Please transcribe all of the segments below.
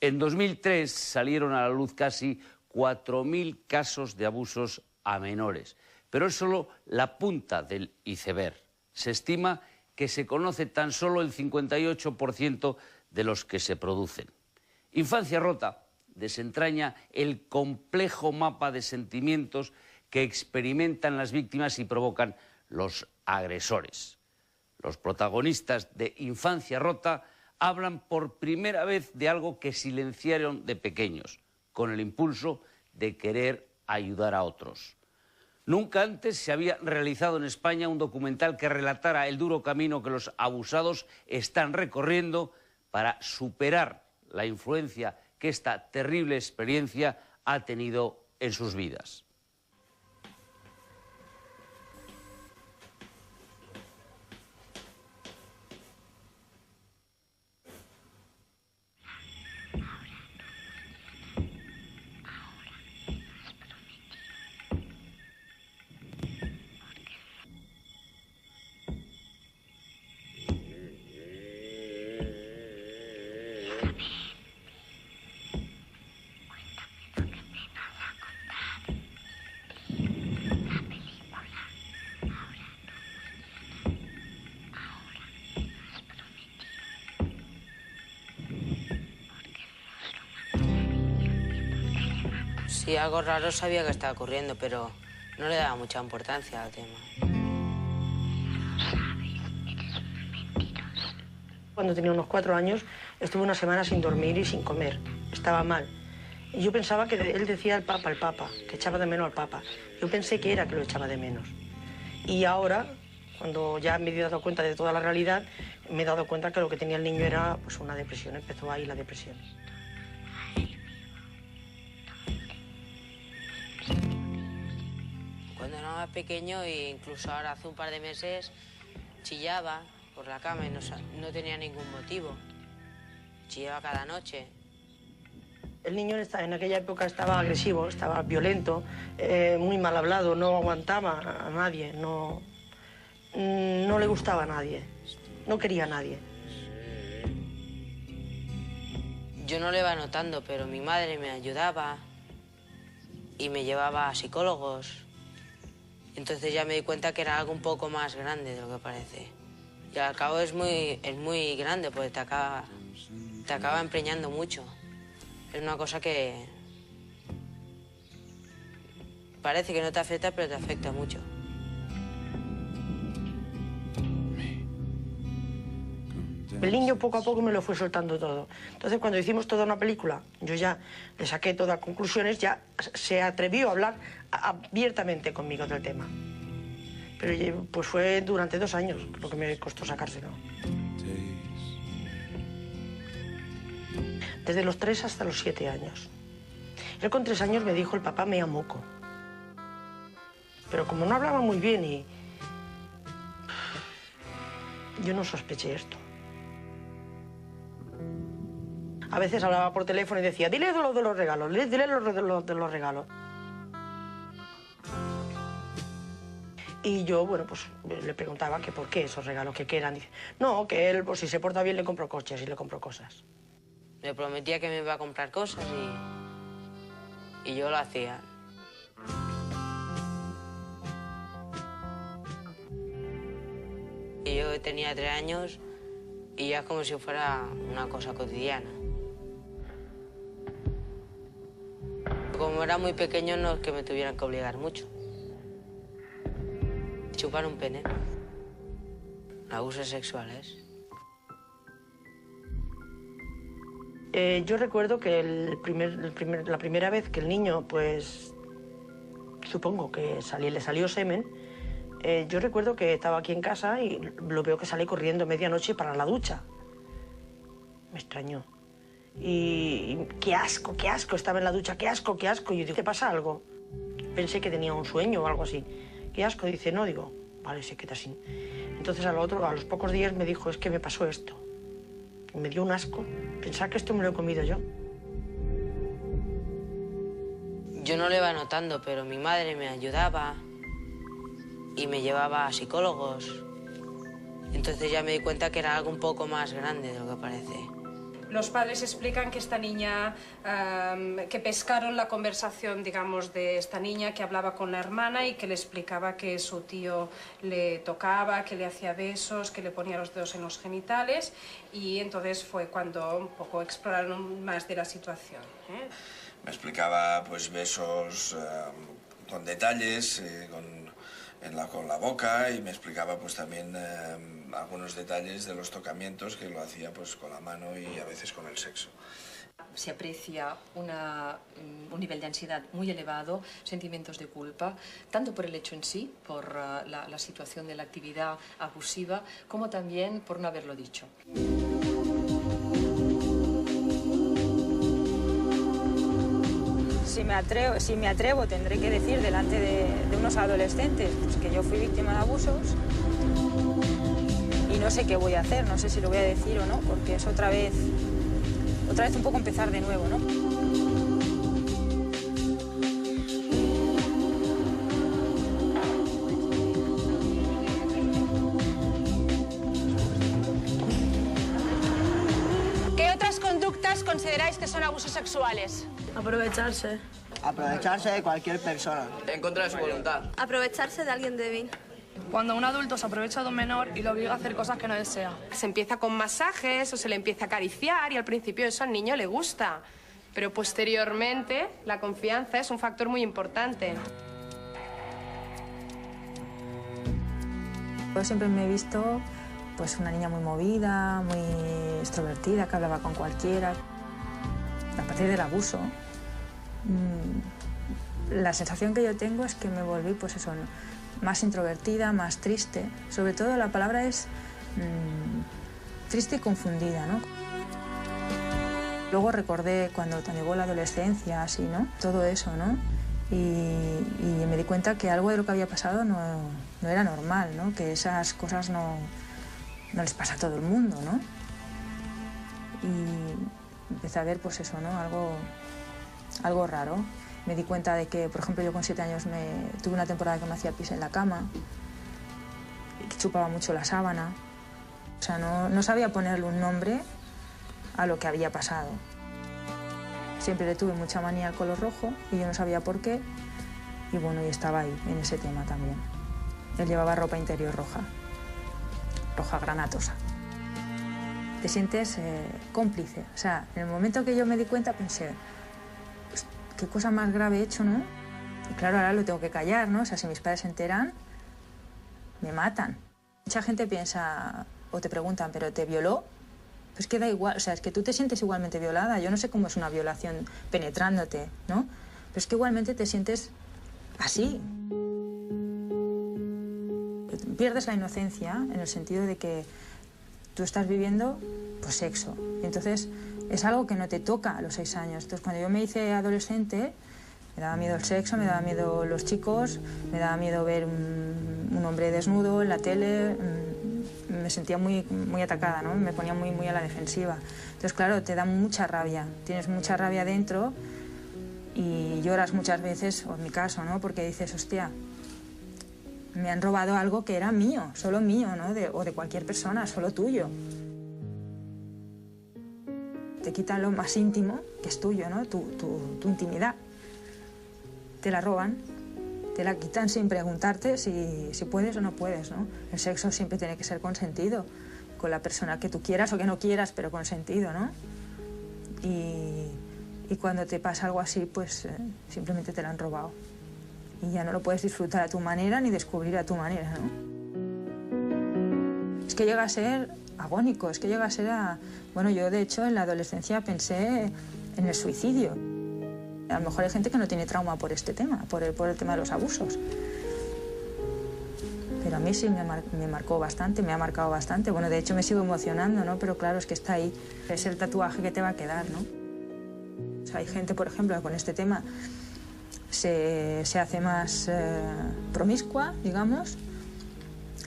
En 2003 salieron a la luz casi 4.000 casos de abusos a menores, pero es solo la punta del iceberg. Se estima que se conoce tan solo el 58% de los que se producen. Infancia Rota desentraña el complejo mapa de sentimientos que experimentan las víctimas y provocan los agresores. Los protagonistas de Infancia Rota hablan por primera vez de algo que silenciaron de pequeños, con el impulso de querer ayudar a otros. Nunca antes se había realizado en España un documental que relatara el duro camino que los abusados están recorriendo para superar la influencia que esta terrible experiencia ha tenido en sus vidas. Sí, algo raro sabía que estaba ocurriendo, pero no le daba mucha importancia al tema. Cuando tenía unos 4 años, estuve una semana sin dormir y sin comer. Estaba mal. Y yo pensaba que él decía el Papa, que echaba de menos al Papa. Yo pensé que era que lo echaba de menos. Y ahora, cuando ya me he dado cuenta de toda la realidad, me he dado cuenta que lo que tenía el niño era pues, una depresión. Empezó ahí la depresión. Cuando era más pequeño, e incluso ahora hace un par de meses, chillaba por la cama y no tenía ningún motivo. Chillaba cada noche. El niño en aquella época estaba agresivo, estaba violento, muy mal hablado, no aguantaba a nadie, no le gustaba a nadie, no quería a nadie. Yo no le iba notando, pero mi madre me ayudaba y me llevaba a psicólogos. Entonces ya me di cuenta que era algo un poco más grande de lo que parece. Y al cabo es muy grande, porque te acaba empreñando mucho. Es una cosa que parece que no te afecta, pero te afecta mucho. El niño poco a poco me lo fue soltando todo. Entonces cuando hicimos toda una película, yo ya le saqué todas las conclusiones, ya se atrevió a hablar abiertamente conmigo del tema. Pero pues fue durante 2 años lo que me costó sacárselo. Desde los 3 hasta los 7 años. Él con 3 años me dijo el papá me amoco. Pero como no hablaba muy bien y yo no sospeché esto. A veces hablaba por teléfono y decía, dile lo de los regalos, dile lo de los regalos. Y yo, bueno, pues le preguntaba que por qué esos regalos, que qué eran. Dice, no, que él, pues si se porta bien, le compro coches y le compro cosas. Me prometía que me iba a comprar cosas y yo lo hacía. Y yo tenía 3 años y ya es como si fuera una cosa cotidiana. Como era muy pequeño, no es que me tuvieran que obligar mucho. Chupar un pene. Abusos sexuales. Yo recuerdo que la primera vez que el niño, pues, supongo que le salió semen, yo recuerdo que estaba aquí en casa y lo veo que sale corriendo medianoche para la ducha. Me extrañó. Y qué asco, estaba en la ducha, qué asco. Y yo digo, ¿te pasa algo? Pensé que tenía un sueño o algo así. Qué asco, dice, no, digo, vale, se queda así. Entonces a los pocos días me dijo, es que me pasó esto. Y me dio un asco, pensar que esto me lo he comido yo. Yo no lo iba notando, pero mi madre me ayudaba y me llevaba a psicólogos. Entonces ya me di cuenta que era algo un poco más grande de lo que parece. Los padres explican que esta niña, que pescaron la conversación, digamos, de esta niña que hablaba con la hermana y que le explicaba que su tío le tocaba, que le hacía besos, que le ponía los dedos en los genitales, y entonces fue cuando un poco exploraron más de la situación. Me explicaba pues besos con detalles, con la boca, y me explicaba pues también algunos detalles de los tocamientos que lo hacía pues con la mano y a veces con el sexo. Se aprecia un nivel de ansiedad muy elevado, sentimientos de culpa, tanto por el hecho en sí, por la situación de la actividad abusiva, como también por no haberlo dicho. Si me atrevo, tendré que decir delante de unos adolescentes pues, que yo fui víctima de abusos y no sé qué voy a hacer, no sé si lo voy a decir o no, porque es otra vez un poco empezar de nuevo, ¿no? ¿Qué otras conductas consideráis que son abusos sexuales? Aprovecharse. Aprovecharse de cualquier persona. En contra de su voluntad. Aprovecharse de alguien débil. Cuando un adulto se aprovecha de un menor y lo obliga a hacer cosas que no desea. Se empieza con masajes o se le empieza a acariciar y al principio eso al niño le gusta. Pero posteriormente la confianza es un factor muy importante. Yo siempre me he visto pues, una niña muy movida, muy extrovertida, que hablaba con cualquiera. A partir del abuso, la sensación que yo tengo es que me volví pues eso, más introvertida, más triste. Sobre todo la palabra es triste y confundida, ¿no? Luego recordé cuando llegó la adolescencia, así, ¿no? Todo eso, ¿no? Y me di cuenta que algo de lo que había pasado no era normal, ¿no? Que esas cosas no les pasa a todo el mundo, ¿no? Y empecé a ver, pues eso, ¿no? Algo raro. Me di cuenta de que, por ejemplo, yo con 7 años tuve una temporada que me hacía pis en la cama, y que chupaba mucho la sábana. O sea, no sabía ponerle un nombre a lo que había pasado. Siempre le tuve mucha manía al color rojo y yo no sabía por qué. Y bueno, y estaba ahí, en ese tema también. Él llevaba ropa interior roja granatosa. Te sientes cómplice. O sea, en el momento que yo me di cuenta pensé, pues, qué cosa más grave he hecho, ¿no? Y claro, ahora lo tengo que callar, ¿no? O sea, si mis padres se enteran, me matan. Mucha gente piensa o te preguntan, ¿pero te violó? Pues que da igual, o sea, es que tú te sientes igualmente violada. Yo no sé cómo es una violación penetrándote, ¿no? Pero es que igualmente te sientes así. Pierdes la inocencia en el sentido de que tú estás viviendo pues sexo. Y entonces es algo que no te toca a los 6 años. Entonces cuando yo me hice adolescente, me daba miedo el sexo, me daba miedo los chicos, me daba miedo ver un hombre desnudo en la tele. Me sentía muy atacada, ¿no? Me ponía muy a la defensiva. Entonces, claro, te da mucha rabia. Tienes mucha rabia dentro y lloras muchas veces, o en mi caso, ¿no? Porque dices, hostia, me han robado algo que era mío, solo mío, ¿no? O de cualquier persona, solo tuyo. Te quitan lo más íntimo, que es tuyo, ¿no? Tu intimidad. Te la roban. Te la quitan sin preguntarte si puedes o no puedes, ¿no? El sexo siempre tiene que ser consentido, con la persona que tú quieras o que no quieras, pero consentido, ¿no? Y cuando te pasa algo así, pues simplemente te lo han robado. Y ya no lo puedes disfrutar a tu manera ni descubrir a tu manera, ¿no? Es que llega a ser agónico, es que llega a ser Bueno, yo de hecho en la adolescencia pensé en el suicidio. A lo mejor hay gente que no tiene trauma por este tema, por el tema de los abusos. Pero a mí sí me marcó bastante, me ha marcado bastante. Bueno, de hecho me sigo emocionando, ¿no? Pero claro, es que está ahí. Es el tatuaje que te va a quedar, ¿no? O sea, hay gente, por ejemplo, que con este tema se hace más promiscua, digamos,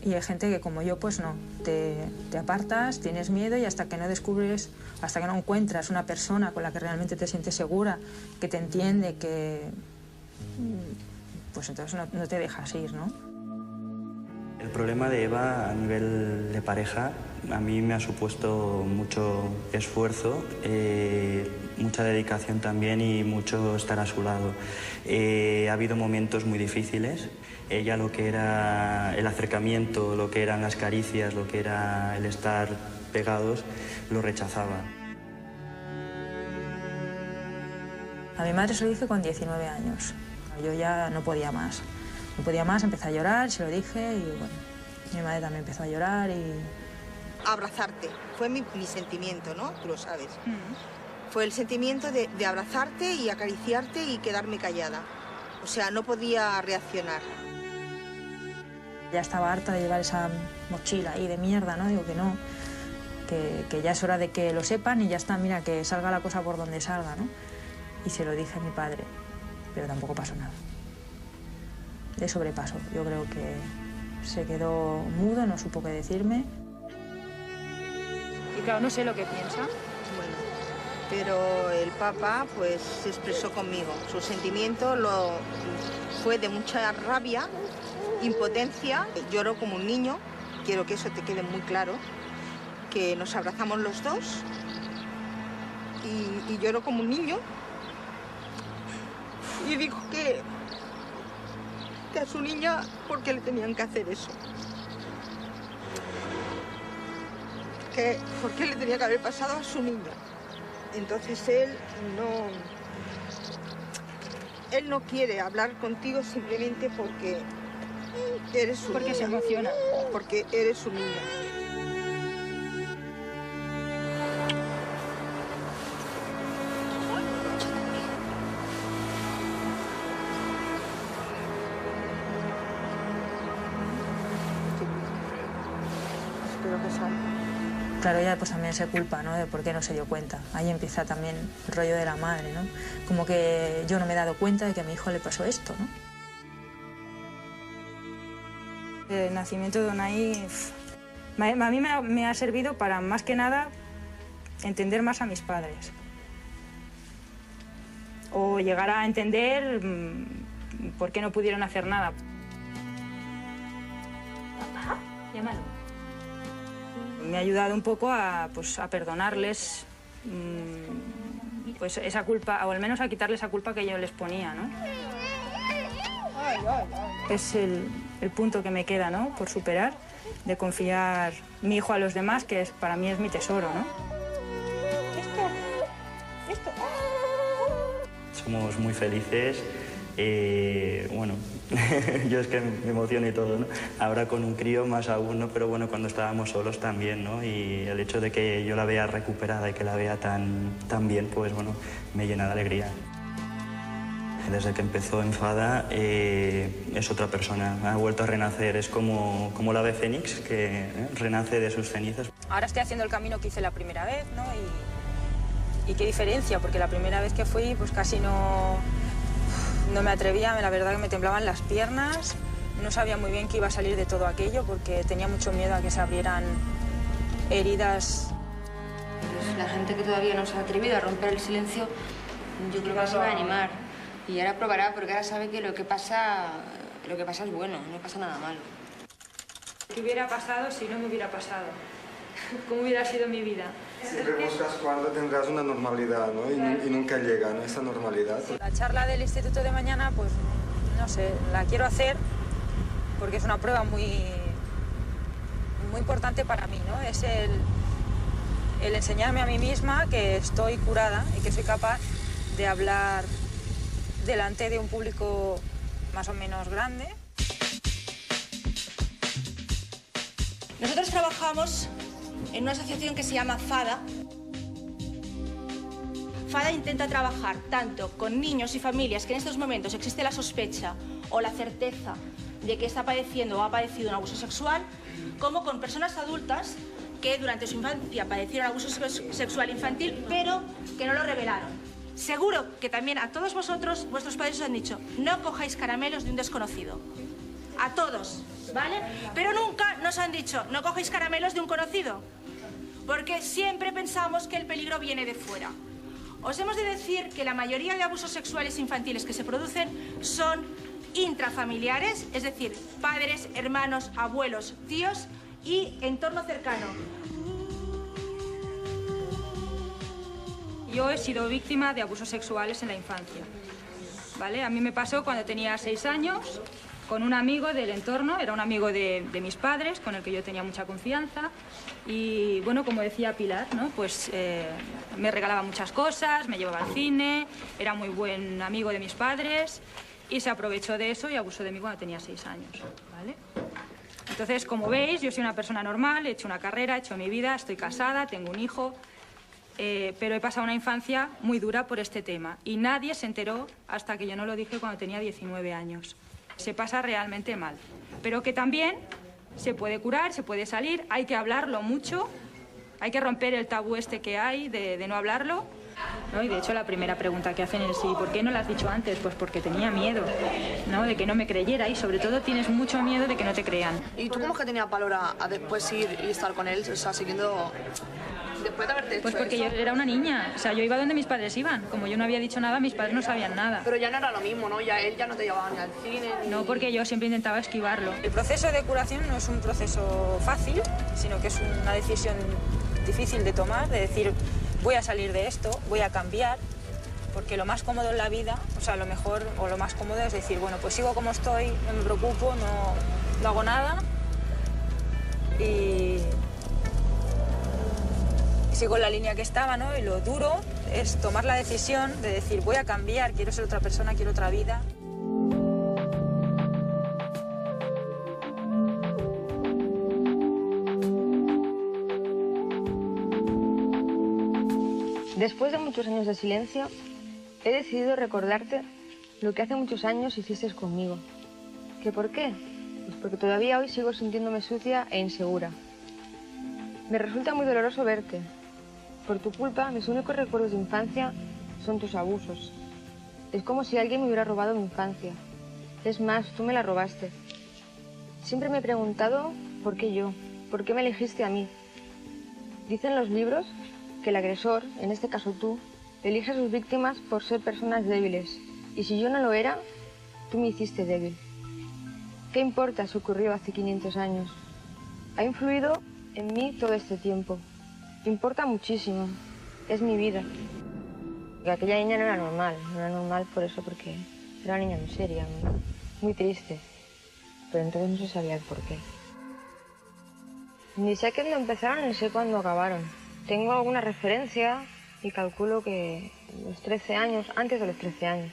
y hay gente que como yo, pues no, te apartas, tienes miedo y hasta que no descubres, hasta que no encuentras una persona con la que realmente te sientes segura, que te entiende, que pues entonces no te dejas ir, ¿no? El problema de Eva a nivel de pareja a mí me ha supuesto mucho esfuerzo, mucha dedicación también y mucho estar a su lado. Ha habido momentos muy difíciles. Ella lo que era el acercamiento, lo que eran las caricias, lo que era el estar pegados, lo rechazaba. A mi madre se lo dije con 19 años. Yo ya no podía más. No podía más, empecé a llorar, se lo dije y bueno, mi madre también empezó a llorar y... Abrazarte, fue mi sentimiento, ¿no? Tú lo sabes. Fue el sentimiento de abrazarte y acariciarte y quedarme callada. O sea, no podía reaccionar. Ya estaba harta de llevar esa mochila ahí de mierda, ¿no? Digo que no, que ya es hora de que lo sepan y ya está, mira, que salga la cosa por donde salga, ¿no? Y se lo dije a mi padre, pero tampoco pasó nada. De sobrepaso, yo creo que se quedó mudo, no supo qué decirme. Y claro, no sé lo que piensa. Bueno, pero el Papa pues se expresó conmigo. Su sentimiento fue de mucha rabia, impotencia. Lloró como un niño, quiero que eso te quede muy claro, que nos abrazamos los dos y lloró como un niño y dijo que a su niña, ¿por qué le tenían que hacer eso? Que por qué le tenía que haber pasado a su niña. Entonces él no quiere hablar contigo simplemente porque eres su niña. Porque se emociona. Porque eres su niña. Espero que salga. Claro, ella pues también se culpa, ¿no? De por qué no se dio cuenta. Ahí empieza también el rollo de la madre, ¿no? Como que yo no me he dado cuenta de que a mi hijo le pasó esto, ¿no? El nacimiento de Unai a mí me ha servido para, más que nada, entender más a mis padres. O llegar a entender por qué no pudieron hacer nada. Papá, llámalo. Me ha ayudado un poco a perdonarles pues esa culpa, o al menos a quitarles esa culpa que yo les ponía, ¿no? Es el punto que me queda, ¿no? Por superar, de confiar mi hijo a los demás, que para mí es mi tesoro, ¿no? Esto. Somos muy felices. Bueno, yo es que me emociono y todo, ¿no? Ahora con un crío más aún, ¿no? Pero bueno, cuando estábamos solos también, ¿no? Y el hecho de que yo la vea recuperada y que la vea tan bien, pues bueno, me llena de alegría. Desde que empezó Enfada es otra persona, ha vuelto a renacer, es como la ave fénix que renace de sus cenizas. Ahora estoy haciendo el camino que hice la primera vez, ¿no? Y qué diferencia, porque la primera vez que fui pues casi no me atrevía, la verdad que me temblaban las piernas, no sabía muy bien qué iba a salir de todo aquello porque tenía mucho miedo a que se abrieran heridas. Pues la gente que todavía no se ha atrevido a romper el silencio, yo creo que se va a animar. Y ahora probará porque ahora sabe que lo que pasa es bueno, no pasa nada malo. ¿Qué hubiera pasado si no me hubiera pasado? ¿Cómo hubiera sido mi vida? Siempre buscas cuando tendrás una normalidad, ¿no? Y nunca llega, ¿no? Esa normalidad. La charla del instituto de mañana, pues, no sé, la quiero hacer porque es una prueba muy importante para mí, ¿no? Es el enseñarme a mí misma que estoy curada y que soy capaz de hablar delante de un público más o menos grande. Nosotros trabajamos en una asociación que se llama FADA. FADA intenta trabajar tanto con niños y familias que en estos momentos existe la sospecha o la certeza de que está padeciendo o ha padecido un abuso sexual, como con personas adultas que durante su infancia padecieron abuso sexual infantil, pero que no lo revelaron. Seguro que también a todos vosotros, vuestros padres os han dicho, no cojáis caramelos de un desconocido. A todos, ¿vale? Pero nunca nos han dicho, no cojáis caramelos de un conocido. Porque siempre pensamos que el peligro viene de fuera. Os hemos de decir que la mayoría de abusos sexuales infantiles que se producen son intrafamiliares, es decir, padres, hermanos, abuelos, tíos y entorno cercano. Yo he sido víctima de abusos sexuales en la infancia, ¿vale? A mí me pasó cuando tenía 6 años con un amigo del entorno, era un amigo de mis padres, con el que yo tenía mucha confianza. Y bueno, como decía Pilar, ¿no? Pues me regalaba muchas cosas, me llevaba al cine, era muy buen amigo de mis padres y se aprovechó de eso y abusó de mí cuando tenía 6 años, ¿vale? Entonces, como veis, yo soy una persona normal, he hecho una carrera, he hecho mi vida, estoy casada, tengo un hijo. Pero he pasado una infancia muy dura por este tema y nadie se enteró hasta que yo no lo dije cuando tenía 19 años. Se pasa realmente mal, pero que también se puede curar, se puede salir, hay que hablarlo mucho, hay que romper el tabú este que hay de no hablarlo, ¿no? Y de hecho la primera pregunta que hacen es ¿y por qué no lo has dicho antes? Pues porque tenía miedo, ¿no? De que no me creyera y sobre todo tienes mucho miedo de que no te crean. ¿Y tú cómo es que tenías valor a después ir y estar con él, o sea, siguiendo... Después de haberte hecho Pues porque eso? yo era una niña, o sea, yo iba donde mis padres iban. Como yo no había dicho nada, mis padres no sabían nada. Pero ya no era lo mismo, ¿no? Ya él ya no te llevaba ni al cine, ni... No, porque yo siempre intentaba esquivarlo. El proceso de curación no es un proceso fácil, sino que es una decisión difícil de tomar, de decir, voy a salir de esto, voy a cambiar, porque lo más cómodo en la vida, o sea, lo mejor o lo más cómodo es decir, bueno, pues sigo como estoy, no me preocupo, no hago nada y sigo en la línea que estaba, ¿no? Y lo duro es tomar la decisión de decir, voy a cambiar, quiero ser otra persona, quiero otra vida. Después de muchos años de silencio, he decidido recordarte lo que hace muchos años hiciste conmigo. ¿Qué por qué? Pues porque todavía hoy sigo sintiéndome sucia e insegura. Me resulta muy doloroso verte. Por tu culpa, mis únicos recuerdos de infancia son tus abusos. Es como si alguien me hubiera robado mi infancia. Es más, tú me la robaste. Siempre me he preguntado por qué yo, por qué me elegiste a mí. Dicen los libros que el agresor, en este caso tú, elige a sus víctimas por ser personas débiles. Y si yo no lo era, tú me hiciste débil. ¿Qué importa si ocurrió hace 500 años? Ha influido en mí todo este tiempo. Importa muchísimo. Es mi vida. Y aquella niña no era normal por eso, porque era una niña muy seria, muy triste. Pero entonces no se sabía el porqué. Ni sé cuándo empezaron ni sé cuándo acabaron. Tengo alguna referencia y calculo que los 13 años, antes de los 13 años.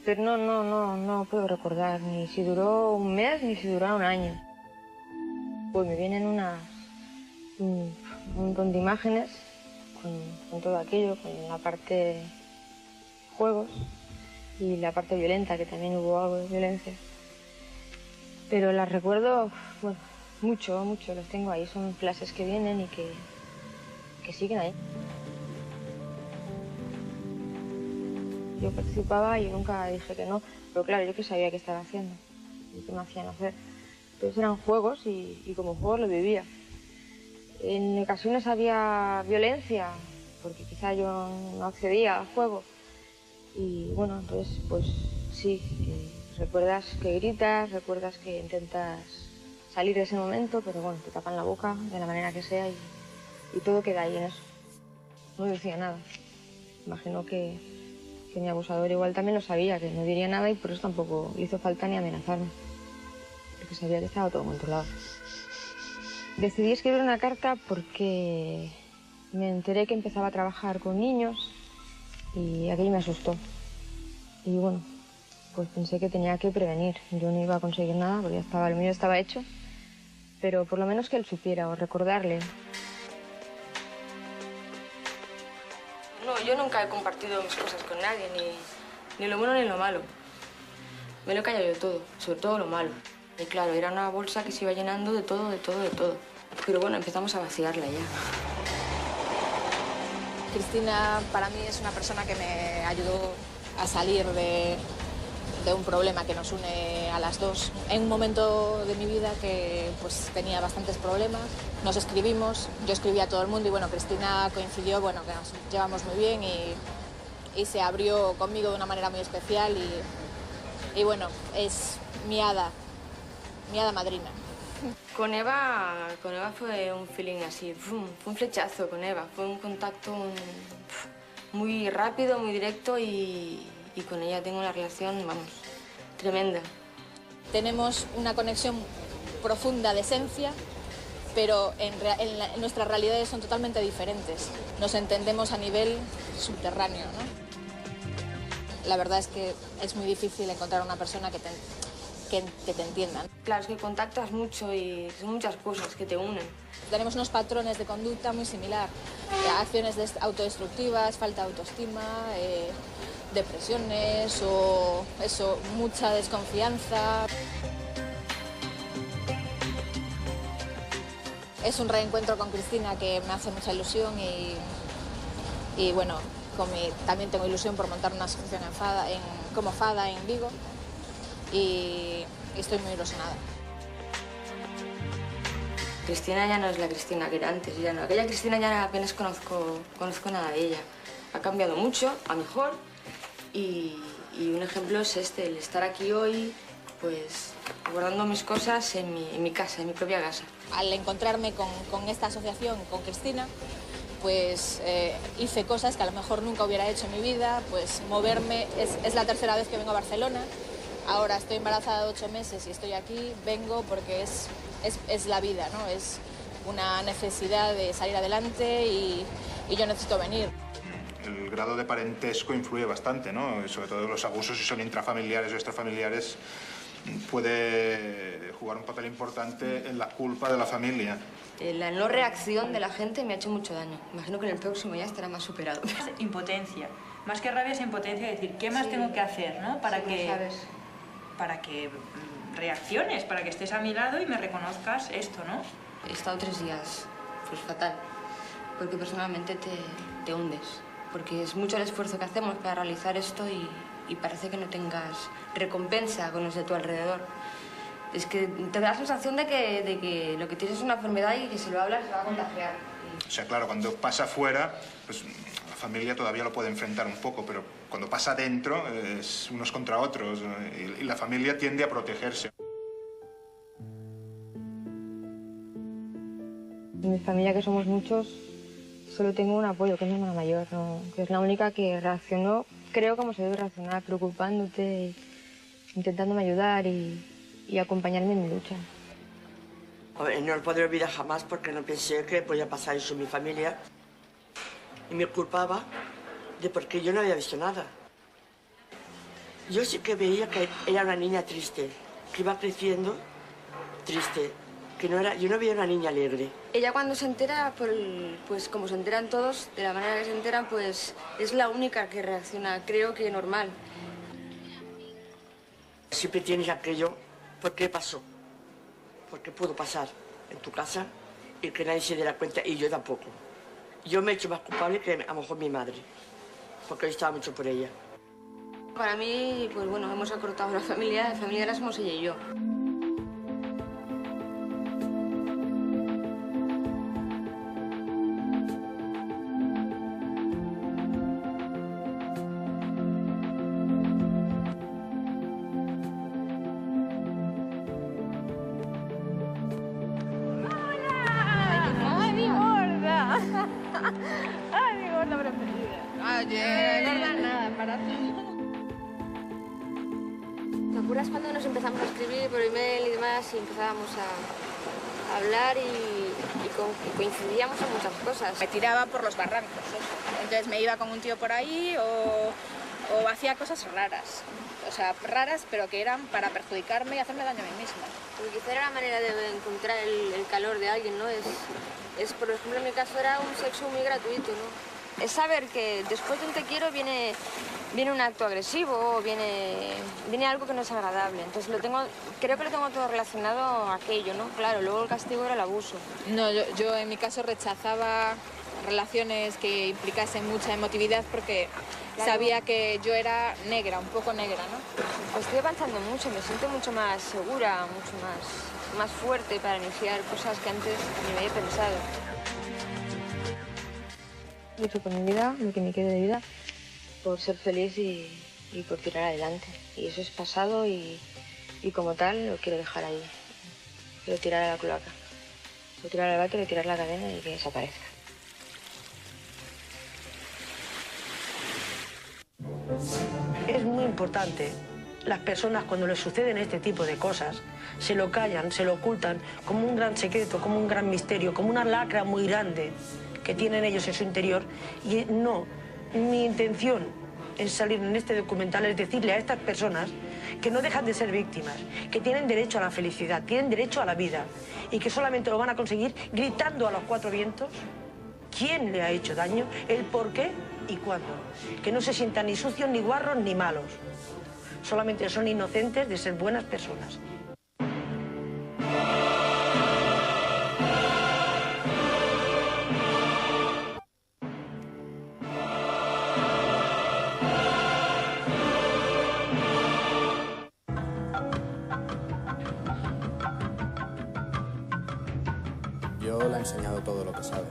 Pero no puedo recordar ni si duró un mes ni si duró un año. Pues me vienen un montón de imágenes con todo aquello, con la parte juegos y la parte violenta, que también hubo algo de violencia. Pero las recuerdo, bueno, mucho, las tengo ahí, son flashes que vienen y que siguen ahí. Yo participaba y nunca dije que no, pero claro, yo que sabía qué estaba haciendo y qué me hacían hacer. Entonces eran juegos y como juegos lo vivía. En ocasiones había violencia, porque quizá yo no accedía al juego. Y bueno, entonces pues sí, recuerdas que gritas, recuerdas que intentas salir de ese momento, pero bueno, te tapan la boca de la manera que sea y todo queda ahí en eso. No decía nada. Imagino que mi abusador igual también lo sabía, que no diría nada y por eso tampoco le hizo falta ni amenazarme, porque sabía que estaba todo controlado. Decidí escribir una carta porque me enteré que empezaba a trabajar con niños y aquello me asustó. Y bueno, pues pensé que tenía que prevenir. Yo no iba a conseguir nada porque lo mío estaba hecho, pero por lo menos que él supiera o recordarle. No, yo nunca he compartido mis cosas con nadie, ni lo bueno ni lo malo. Me lo he callado yo todo, sobre todo lo malo. Y claro, era una bolsa que se iba llenando de todo. Pero bueno, empezamos a vaciarla ya. Cristina para mí es una persona que me ayudó a salir de un problema que nos une a las dos. En un momento de mi vida que pues tenía bastantes problemas, nos escribimos, yo escribía a todo el mundo y bueno, Cristina coincidió, bueno, que nos llevamos muy bien y se abrió conmigo de una manera muy especial Y bueno, es mi hada madrina. Con Eva fue un feeling así, fue un flechazo con Eva, fue un contacto muy rápido, muy directo y con ella tengo una relación, vamos, tremenda. Tenemos una conexión profunda de esencia, pero nuestras realidades son totalmente diferentes. Nos entendemos a nivel subterráneo, ¿no? La verdad es que es muy difícil encontrar una persona que te entienda. Claro, es que contactas mucho y son muchas cosas que te unen. Tenemos unos patrones de conducta muy similar. Acciones autodestructivas, falta de autoestima, depresiones o eso, mucha desconfianza. Es un reencuentro con Cristina que me hace mucha ilusión y bueno, también tengo ilusión por montar una asociación como Fada en Vigo y estoy muy ilusionada. Cristina ya no es la Cristina que era antes, ya no. Aquella Cristina ya apenas conozco nada de ella. Ha cambiado mucho, a mejor, y un ejemplo es el estar aquí hoy, pues, guardando mis cosas en mi casa, en mi propia casa. Al encontrarme con esta asociación, con Cristina, pues hice cosas que a lo mejor nunca hubiera hecho en mi vida, pues moverme, es la tercera vez que vengo a Barcelona. Ahora estoy embarazada de 8 meses y estoy aquí, vengo porque es la vida, ¿no? Es una necesidad de salir adelante y yo necesito venir. El grado de parentesco influye bastante, ¿no? Sobre todo los abusos, si son intrafamiliares o extrafamiliares, puede jugar un papel importante en la culpa de la familia. La no reacción de la gente me ha hecho mucho daño. Imagino que en el próximo ya estará más superado. Impotencia. Más que rabia es impotencia, decir, ¿qué más tengo que hacer, ¿no? Para que reacciones, para que estés a mi lado y me reconozcas esto, ¿no? He estado 3 días, pues fatal, porque personalmente te hundes, porque es mucho el esfuerzo que hacemos para realizar esto y parece que no tengas recompensa con los de tu alrededor. Es que te da la sensación de que lo que tienes es una enfermedad y que si lo hablas se va a contagiar. O sea, claro, cuando pasa fuera, pues la familia todavía lo puede enfrentar un poco, pero cuando pasa dentro es unos contra otros y la familia tiende a protegerse. En mi familia, que somos muchos, solo tengo un apoyo, que es mi hermana mayor, ¿no? Que es la única que reaccionó, creo, como se debe reaccionar, preocupándote, intentándome ayudar y acompañarme en mi lucha. No lo podré olvidar jamás porque no pensé que podía pasar eso en mi familia. Y me culpaba de por qué yo no había visto nada. Yo sí que veía que era una niña triste, que iba creciendo triste, que no era, yo no veía una niña alegre. Ella cuando se entera, pues como se enteran todos, de la manera que se enteran, pues es la única que reacciona, creo que normal. Siempre tienes aquello, ¿por qué pasó? ¿Por qué pudo pasar en tu casa y que nadie se diera cuenta y yo tampoco? Yo me he hecho más culpable que a lo mejor mi madre, porque yo estaba mucho por ella. Para mí, pues bueno, hemos acortado la familia ahora somos ella y yo. ¡Ay, mi gorda preferida! ¡Oye, gorda nada, para ti! ¿Te acuerdas cuando nos empezamos a escribir por email y demás y empezábamos a hablar y coincidíamos en muchas cosas? Me tiraba por los barrancos, entonces me iba con un tío por ahí o hacía cosas raras. O sea, raras, pero que eran para perjudicarme y hacerme daño a mí misma. Porque quizá era la manera de encontrar el calor de alguien, ¿no? Por ejemplo, en mi caso era un sexo muy gratuito, ¿no? Es saber que después de un te quiero viene un acto agresivo o viene algo que no es agradable. Entonces creo que lo tengo todo relacionado a aquello, ¿no? Claro, luego el castigo era el abuso. No, yo en mi caso rechazaba relaciones que implicasen mucha emotividad porque sabía que yo era negra, un poco negra, ¿no? Pues estoy avanzando mucho, me siento mucho más segura, mucho más fuerte para iniciar cosas que antes ni me había pensado. He hecho con mi vida, lo que me quede de vida, por ser feliz y y por tirar adelante. Y eso es pasado y como tal lo quiero dejar ahí. Quiero tirar a la cloaca. Quiero tirar al váter, tirar la cadena y que desaparezca. Es muy importante. Las personas, cuando les suceden este tipo de cosas, se lo callan, se lo ocultan como un gran secreto, como un gran misterio, como una lacra muy grande que tienen ellos en su interior. Y no, mi intención en salir en este documental es decirle a estas personas que no dejan de ser víctimas, que tienen derecho a la felicidad, tienen derecho a la vida y que solamente lo van a conseguir gritando a los cuatro vientos quién le ha hecho daño, el por qué y cuándo. Que no se sientan ni sucios, ni guarros, ni malos. Solamente son inocentes de ser buenas personas. Yo le he enseñado todo lo que sabe.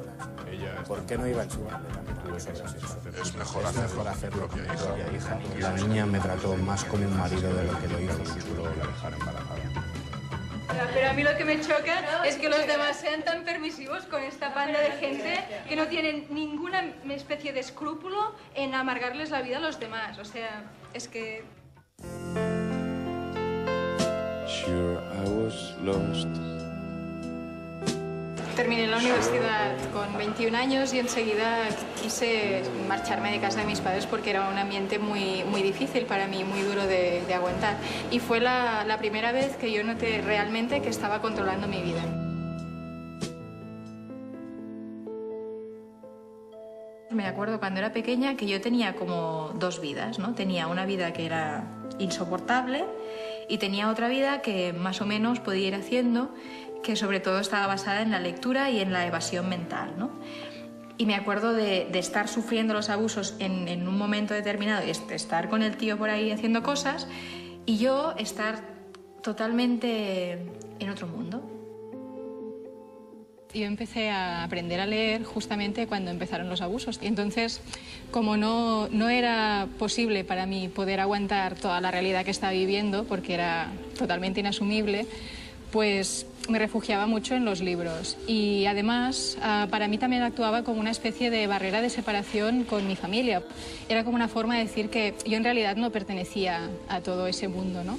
¿Por qué no iba a enseñarle también a nosotros? Es mejor hacerlo con mi propia hija. La niña me trató más como un marido de lo que lo hizo. Pero a mí lo que me choca es que los demás sean tan permisivos con esta banda de gente que no tienen ninguna especie de escrúpulo en amargarles la vida a los demás. O sea, es que... Sure, I was lost. Terminé la universidad con 21 años y enseguida quise marcharme de casa de mis padres porque era un ambiente muy difícil para mí, muy duro de aguantar. Y fue la primera vez que yo noté realmente que estaba controlando mi vida. Me acuerdo cuando era pequeña que yo tenía como dos vidas, ¿no? Tenía una vida que era insoportable y tenía otra vida que más o menos podía ir haciendo, que sobre todo estaba basada en la lectura y en la evasión mental, ¿no? Y me acuerdo de estar sufriendo los abusos en un momento determinado y estar con el tío por ahí haciendo cosas y yo estar totalmente en otro mundo. Yo empecé a aprender a leer justamente cuando empezaron los abusos. Y entonces, como no era posible para mí poder aguantar toda la realidad que estaba viviendo, porque era totalmente inasumible, pues me refugiaba mucho en los libros. Y además, para mí también actuaba como una especie de barrera de separación con mi familia. Era como una forma de decir que yo en realidad no pertenecía a todo ese mundo, ¿no?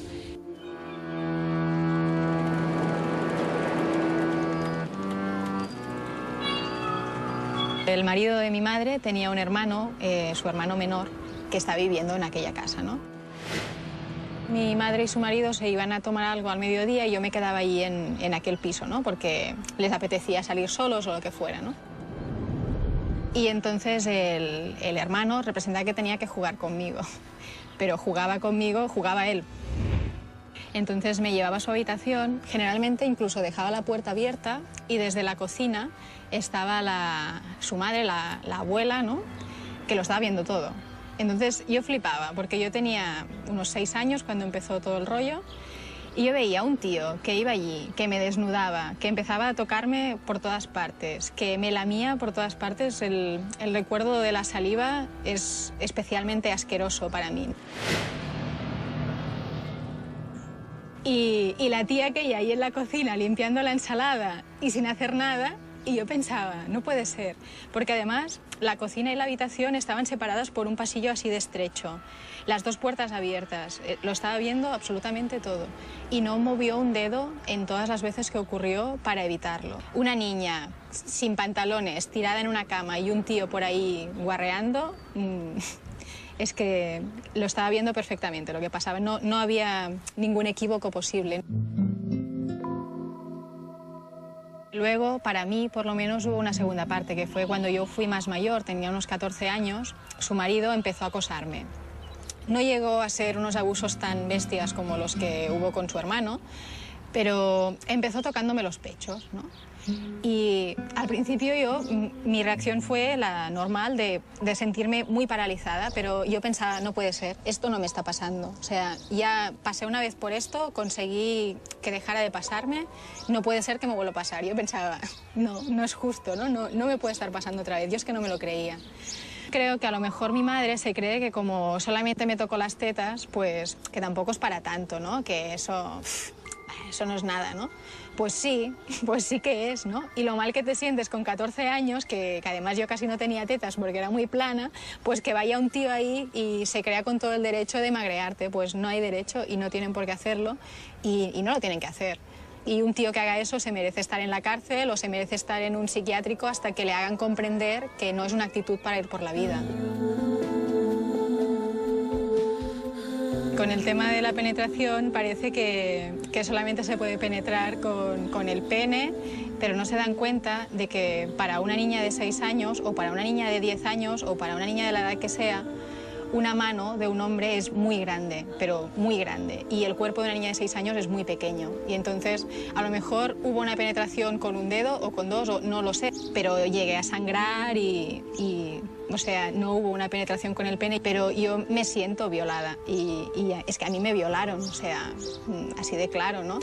El marido de mi madre tenía un hermano, su hermano menor, que estaba viviendo en aquella casa, ¿no? Mi madre y su marido se iban a tomar algo al mediodía y yo me quedaba allí en aquel piso, ¿no? Porque les apetecía salir solos o lo que fuera, ¿no? Y entonces el hermano representaba que tenía que jugar conmigo, pero jugaba conmigo, jugaba él. Entonces me llevaba a su habitación, generalmente incluso dejaba la puerta abierta y desde la cocina estaba su madre, la abuela, ¿no? Que lo estaba viendo todo. Entonces yo flipaba, porque yo tenía unos 6 años cuando empezó todo el rollo y yo veía a un tío que iba allí, que me desnudaba, que empezaba a tocarme por todas partes, que me lamía por todas partes. El recuerdo de la saliva es especialmente asqueroso para mí. Y la tía que ahí en la cocina limpiando la ensalada y sin hacer nada, y yo pensaba, no puede ser, porque además la cocina y la habitación estaban separadas por un pasillo así de estrecho, las dos puertas abiertas, lo estaba viendo absolutamente todo y no movió un dedo en todas las veces que ocurrió para evitarlo. Una niña sin pantalones, tirada en una cama y un tío por ahí guarreando, es que lo estaba viendo perfectamente lo que pasaba, no había ningún equívoco posible. Luego, para mí, por lo menos, hubo una segunda parte, que fue cuando yo fui más mayor, tenía unos 14 años, su marido empezó a acosarme. No llegó a ser unos abusos tan bestias como los que hubo con su hermano, pero empezó tocándome los pechos, ¿no? Y al principio mi reacción fue la normal de sentirme muy paralizada, pero yo pensaba, no puede ser, esto no me está pasando. O sea, ya pasé una vez por esto, conseguí que dejara de pasarme, no puede ser que me vuelva a pasar. Yo pensaba, no es justo, no me puede estar pasando otra vez. Yo es que no me lo creía. Creo que a lo mejor mi madre se cree que como solamente me tocó las tetas, pues que tampoco es para tanto, ¿no? Que eso no es nada, ¿no? Pues sí que es, ¿no? Y lo mal que te sientes con 14 años, que además yo casi no tenía tetas porque era muy plana, pues que vaya un tío ahí y se crea con todo el derecho de magrearte. Pues no hay derecho y no tienen por qué hacerlo y no lo tienen que hacer. Y un tío que haga eso se merece estar en la cárcel o se merece estar en un psiquiátrico hasta que le hagan comprender que no es una actitud para ir por la vida. Con el tema de la penetración parece que solamente se puede penetrar con el pene, pero no se dan cuenta de que para una niña de 6 años o para una niña de 10 años o para una niña de la edad que sea, una mano de un hombre es muy grande, pero muy grande, y el cuerpo de una niña de 6 años es muy pequeño. Y entonces, a lo mejor hubo una penetración con un dedo o con 2, o no lo sé, pero llegué a sangrar o sea, no hubo una penetración con el pene, pero yo me siento violada y es que a mí me violaron, o sea, así de claro, ¿no?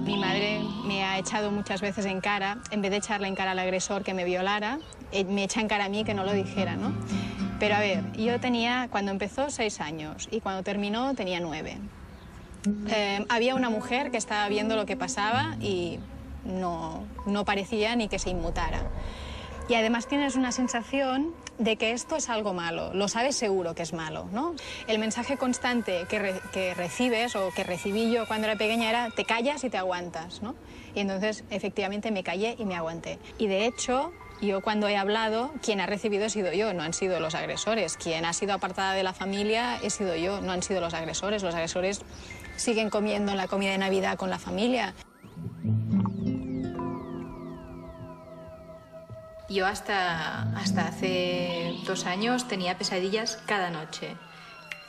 Mi madre me ha echado muchas veces en cara, en vez de echarle en cara al agresor que me violara, me echa en cara a mí que no lo dijera, ¿no? Pero a ver, yo tenía, cuando empezó, 6 años y cuando terminó tenía 9. Había una mujer que estaba viendo lo que pasaba y no parecía ni que se inmutara. Y además tienes una sensación de que esto es algo malo, lo sabes seguro que es malo, ¿no? El mensaje constante que recibes o que recibí yo cuando era pequeña era te callas y te aguantas, ¿no? Y entonces efectivamente me callé y me aguanté. Y de hecho, yo cuando he hablado, quien ha recibido he sido yo, no han sido los agresores. Quien ha sido apartada de la familia he sido yo, no han sido los agresores. Los agresores siguen comiendo en la comida de Navidad con la familia. Yo hasta hace 2 años tenía pesadillas cada noche.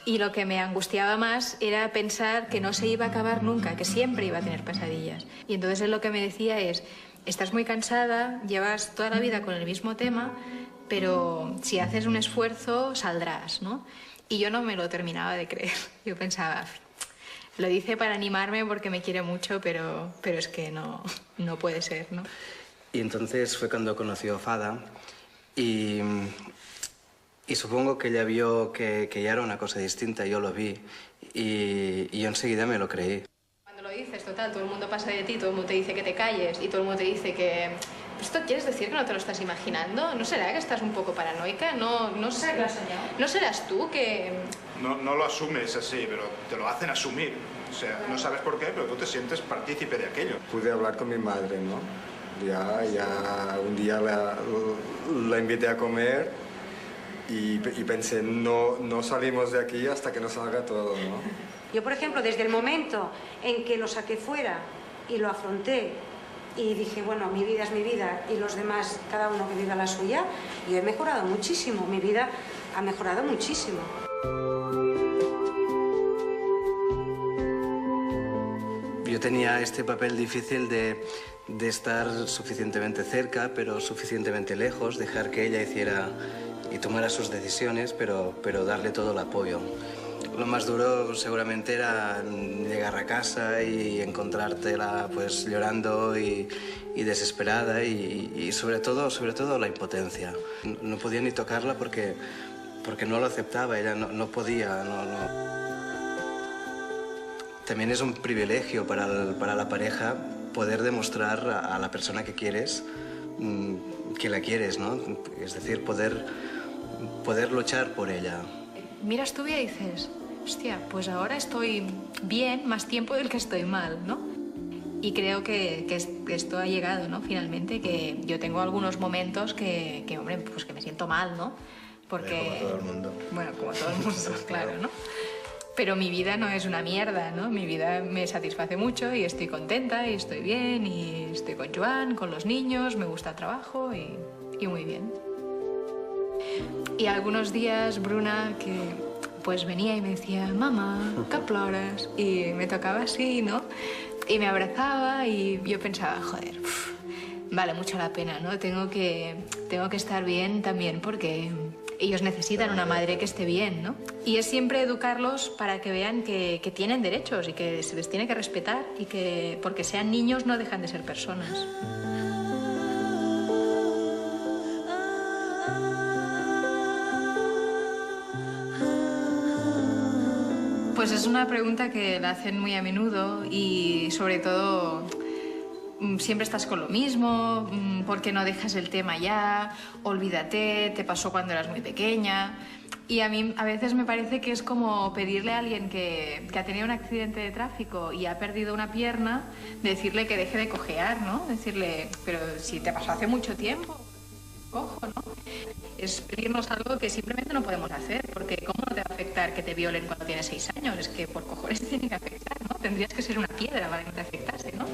Y lo que me angustiaba más era pensar que no se iba a acabar nunca, que siempre iba a tener pesadillas. Y entonces él lo que me decía es, estás muy cansada, llevas toda la vida con el mismo tema, pero si haces un esfuerzo saldrás, ¿no? Y yo no me lo terminaba de creer. Yo pensaba, lo dice para animarme porque me quiere mucho, pero es que no puede ser, ¿no? Y entonces fue cuando conoció a Fada y supongo que ella vio que ya era una cosa distinta, yo lo vi y yo enseguida me lo creí. Cuando lo dices, total, todo el mundo pasa de ti, todo el mundo te dice que te calles y todo el mundo te dice que... ¿Esto quieres decir que no te lo estás imaginando? ¿No será que estás un poco paranoica? ¿No serás tú que...? No lo asumes así, pero te lo hacen asumir. O sea, no sabes por qué, pero tú te sientes partícipe de aquello. Pude hablar con mi madre, ¿no? Ya un día la invité a comer y pensé, no salimos de aquí hasta que no salga todo, ¿no? Yo, por ejemplo, desde el momento en que lo saqué fuera y lo afronté y dije, bueno, mi vida es mi vida y los demás, cada uno que viva la suya, yo he mejorado muchísimo, mi vida ha mejorado muchísimo. Yo tenía este papel difícil de estar suficientemente cerca, pero suficientemente lejos, dejar que ella hiciera y tomara sus decisiones, pero darle todo el apoyo. Lo más duro seguramente era llegar a casa y encontrártela pues llorando y desesperada y sobre todo la impotencia. No podía ni tocarla porque no lo aceptaba, ella no podía, También es un privilegio para la pareja poder demostrar a la persona que quieres que la quieres, ¿no? Es decir, poder luchar por ella. Miras tu vida y dices, hostia, pues ahora estoy bien más tiempo del que estoy mal, ¿no? Y creo que esto ha llegado, ¿no? Finalmente, que yo tengo algunos momentos que hombre, pues que me siento mal, ¿no? Porque... Como todo el mundo. Bueno, como todo el mundo, claro, ¿no? Pero mi vida no es una mierda, ¿no? Mi vida me satisface mucho y estoy contenta y estoy bien y estoy con Joan, con los niños, me gusta el trabajo y muy bien. Y algunos días, Bruna, que pues venía y me decía, mamá, ¿qué plores? Y me tocaba así, ¿no? Y me abrazaba y yo pensaba, joder, vale mucho la pena, ¿no? Tengo que estar bien también porque ellos necesitan una madre que esté bien, ¿no? Y es siempre educarlos para que vean que tienen derechos y que se les tiene que respetar y que porque sean niños no dejan de ser personas. Pues es una pregunta que la hacen muy a menudo y sobre todo siempre estás con lo mismo, ¿por qué no dejas el tema ya? Olvídate, te pasó cuando eras muy pequeña. Y a mí a veces me parece que es como pedirle a alguien que ha tenido un accidente de tráfico y ha perdido una pierna, decirle que deje de cojear, ¿no? Decirle, pero si te pasó hace mucho tiempo, cojo, ¿no? Es pedirnos algo que simplemente no podemos hacer, porque ¿cómo no te va a afectar que te violen cuando tienes 6 años? Es que por cojones te tiene que afectar, ¿no? Tendrías que ser una piedra para que te afectase, ¿no?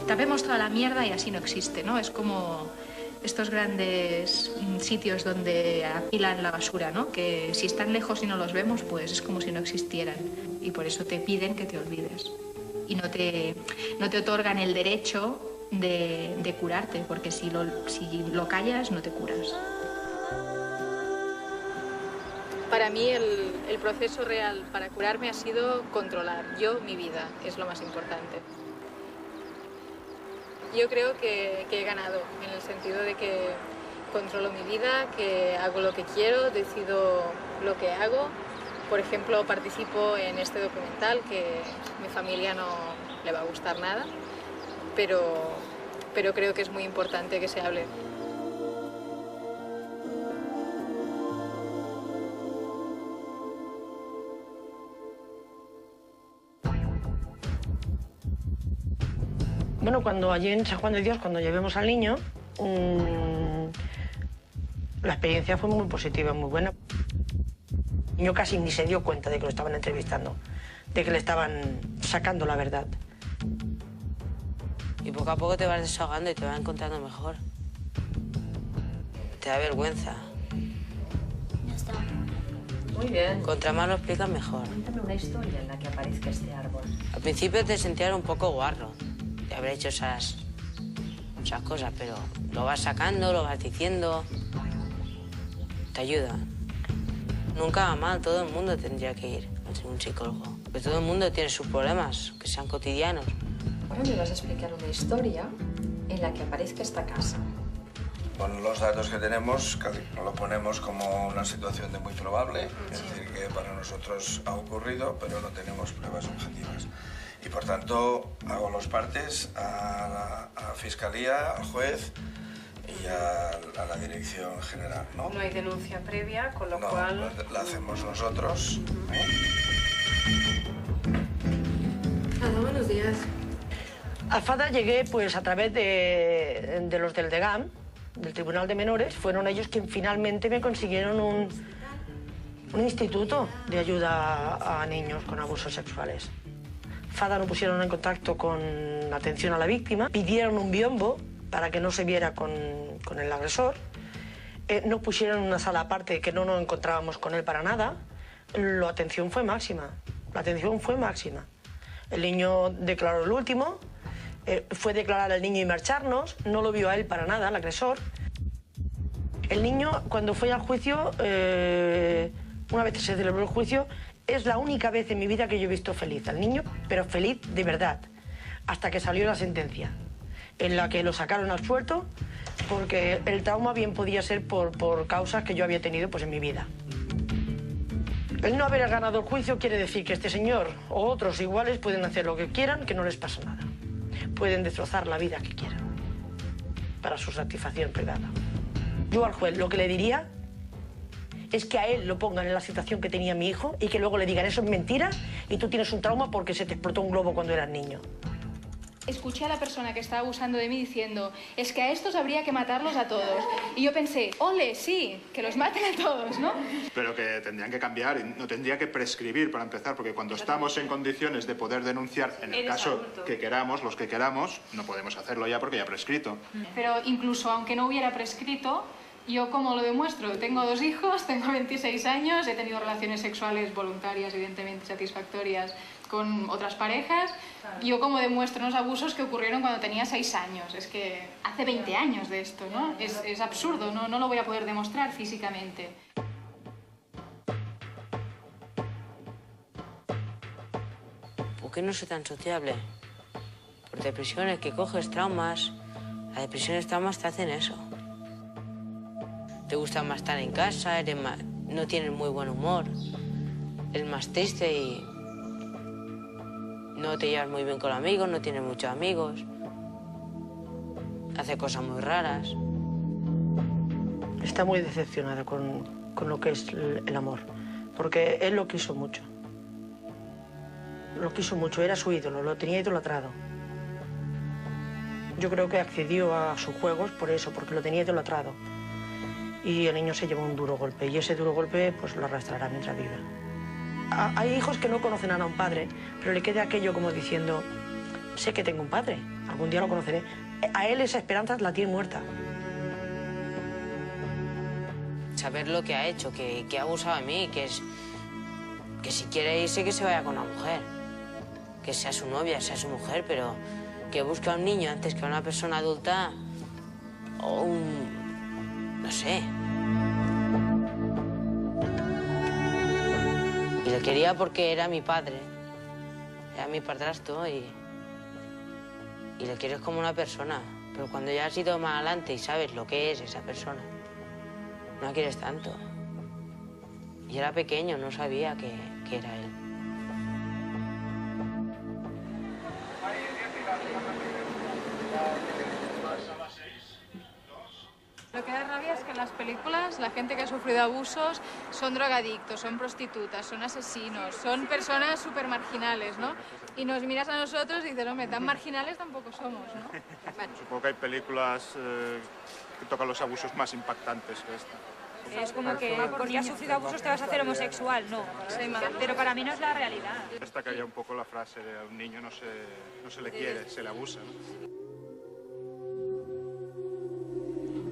Tapemos toda la mierda y así no existe, ¿no? Es como estos grandes sitios donde apilan la basura, ¿no? Que si están lejos y no los vemos, pues es como si no existieran. Y por eso te piden que te olvides. Y no te otorgan el derecho de curarte, porque si lo callas no te curas. Para mí el proceso real para curarme ha sido controlar yo mi vida, es lo más importante. Yo creo que he ganado, en el sentido de que controlo mi vida, que hago lo que quiero, decido lo que hago. Por ejemplo, participo en este documental que a mi familia no le va a gustar nada, pero creo que es muy importante que se hable. Bueno, cuando allí en San Juan de Dios, cuando llevemos al niño, la experiencia fue muy positiva, muy buena. El niño casi ni se dio cuenta de que lo estaban entrevistando, de que le estaban sacando la verdad. Y poco a poco te vas desahogando y te vas encontrando mejor. Te da vergüenza. Ya está. Muy bien. Contra más lo explicas, mejor. Cuéntame una historia en la que aparezca este árbol. Al principio te sentías un poco guarro de haber hecho esas cosas, pero lo vas sacando, lo vas diciendo. Te ayuda. Nunca va mal, todo el mundo tendría que ir a un psicólogo. Porque todo el mundo tiene sus problemas, que sean cotidianos. Ahora me vas a explicar una historia en la que aparezca esta casa. Con los datos que tenemos, lo ponemos como una situación de muy probable, es decir, que para nosotros ha ocurrido, pero no tenemos pruebas objetivas. Y por tanto, hago los partes a la Fiscalía, al juez y a la Dirección General, ¿no? No hay denuncia previa, con lo No, cual... la hacemos nosotros. Hola, buenos días. Al FADA llegué pues a través de los del DEGAM, del Tribunal de Menores. Fueron ellos quienes finalmente me consiguieron un instituto de ayuda a niños con abusos sexuales. FADA nos pusieron en contacto con atención a la víctima, pidieron un biombo para que no se viera con el agresor, nos pusieron en una sala aparte que no nos encontrábamos con él para nada. La atención fue máxima, El niño declaró el último, fue declarar al niño y marcharnos, no lo vio a él para nada, el agresor. El niño, cuando fue al juicio, una vez que se celebró el juicio, es la única vez en mi vida que yo he visto feliz al niño, pero feliz de verdad, hasta que salió la sentencia, en la que lo sacaron al suelto, porque el trauma bien podía ser por causas que yo había tenido pues, en mi vida. El no haber ganado el juicio quiere decir que este señor o otros iguales pueden hacer lo que quieran, que no les pasa nada. Pueden destrozar la vida que quieran, para su satisfacción privada. Yo al juez lo que le diría es que a él lo pongan en la situación que tenía mi hijo y que luego le digan eso es mentira y tú tienes un trauma porque se te explotó un globo cuando eras niño. Escuché a la persona que estaba abusando de mí diciendo, es que a estos habría que matarlos a todos. Y yo pensé, ole, sí, que los maten a todos, ¿no? Pero que tendrían que cambiar, no tendría que prescribir para empezar, porque cuando estamos en condiciones de poder denunciar, en el caso que queramos, los que queramos, no podemos hacerlo ya porque ya ha prescrito. Pero incluso aunque no hubiera prescrito, Yo, ¿cómo lo demuestro? Tengo 2 hijos, tengo 26 años, he tenido relaciones sexuales voluntarias, evidentemente satisfactorias, con otras parejas. Yo, ¿cómo demuestro unos abusos que ocurrieron cuando tenía 6 años? Es que hace 20 años de esto, ¿no? Es absurdo, no lo voy a poder demostrar físicamente. ¿Por qué no soy tan sociable? Por depresiones que coges, traumas. Las depresiones, traumas te hacen eso. Te gusta más estar en casa, no tienes muy buen humor, eres más triste y no te llevas muy bien con los amigos, no tienes muchos amigos, haces cosas muy raras. Está muy decepcionada con lo que es el amor, porque él lo quiso mucho. Lo quiso mucho, era su ídolo, lo tenía idolatrado. Yo creo que accedió a sus juegos por eso, porque lo tenía idolatrado. Y el niño se llevó un duro golpe, y ese duro golpe pues lo arrastrará mientras viva. Hay hijos que no conocen a un padre, pero le queda aquello como diciendo, sé que tengo un padre, algún día lo conoceré. A él esa esperanza la tiene muerta. Saber lo que ha hecho, que ha abusado de mí, que si quiere irse que se vaya con una mujer, que sea su novia, sea su mujer, pero que busque a un niño antes que a una persona adulta o no sé. Y le quería porque era mi padre, era mi padrastro y le quieres como una persona. Pero cuando ya has ido más adelante y sabes lo que es esa persona, no la quieres tanto. Y era pequeño, no sabía que era él. Lo que da rabia es que en las películas la gente que ha sufrido abusos son drogadictos, son prostitutas, son asesinos, son personas súper marginales, ¿no? Y nos miras a nosotros y dices, hombre, tan marginales tampoco somos, ¿no? Supongo que hay películas que tocan los abusos más impactantes que esta. Es como que porque has sufrido abusos te vas a hacer homosexual, no. Pero para mí no es la realidad. Esta que haya un poco la frase de a un niño no se le quiere, se le abusa, ¿no?